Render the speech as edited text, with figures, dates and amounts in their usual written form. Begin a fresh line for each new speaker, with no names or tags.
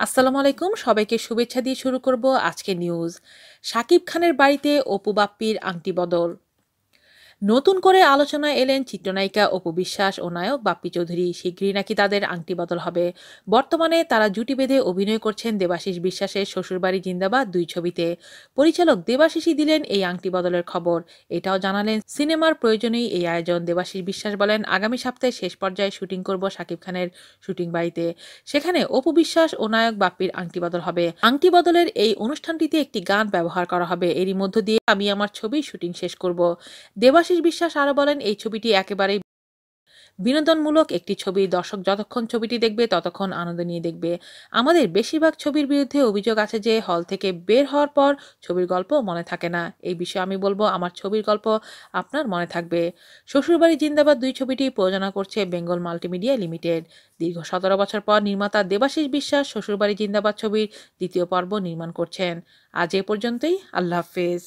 আসসালামু আলাইকুম, সবাইকে শুভেচ্ছা দিয়ে শুরু করব আজকে নিউজ। শাকিব খানের বাড়িতে অপু বাপ্পির আংটি বদল। নতুন করে আলোচনায় এলেন চিত্রনায়িকা অপু বিশ্বাস ও নায়ক বাপ্পি চৌধুরী। শীঘ্রই নাকি তাদের আংটি বদল হবে। বর্তমানে তারা জুটি বেঁধে অভিনয় করছেন দেবাশিস বিশ্বাসের শ্বশুরবাড়ি জিন্দাবাদ ২ ছবিতে। পরিচালক দেবাশিসই দিলেন এই আংটি বদলের খবর। এটাও জানালেন সিনেমার প্রয়োজনেই এই আয়োজন। দেবাশিস বিশ্বাস বলেন, আগামী সপ্তাহে শেষ পর্যায়ে শুটিং করব শাকিব খানের শুটিং বাড়িতে। সেখানে অপু বিশ্বাস ও নায়ক বাপ্পির আংটি বদল হবে। আংটি বদলের এই অনুষ্ঠানটিতে একটি গান ব্যবহার করা হবে। এরই মধ্য দিয়ে আমি আমার ছবির শুটিং শেষ করব। দেবাশিস বিশ্বাস আরো বলেন, এই ছবিটি একেবারেই বিনোদনমূলক একটি ছবি। দর্শক যতক্ষণ ছবিটি দেখবে ততক্ষণ আনন্দ নিয়ে দেখবে। আমাদের বেশিরভাগ ছবির বিরুদ্ধে অভিযোগ আছে যে হল থেকে বের হওয়ার পর ছবির গল্প মনে থাকে না। এই বিষয়ে আমি বলবো, আমার ছবির গল্প আপনার মনে থাকবে। শ্বশুরবাড়ি জিন্দাবাদ ২ ছবিটি প্রযোজনা করছে বেঙ্গল মাল্টিমিডিয়া লিমিটেড। দীর্ঘ ১৭ বছর পর নির্মাতা দেবাশিস বিশ্বাস শ্বশুরবাড়ি জিন্দাবাদ ছবির দ্বিতীয় পর্ব নির্মাণ করছেন। আজ এ পর্যন্তই। আল্লাহ হাফেজ।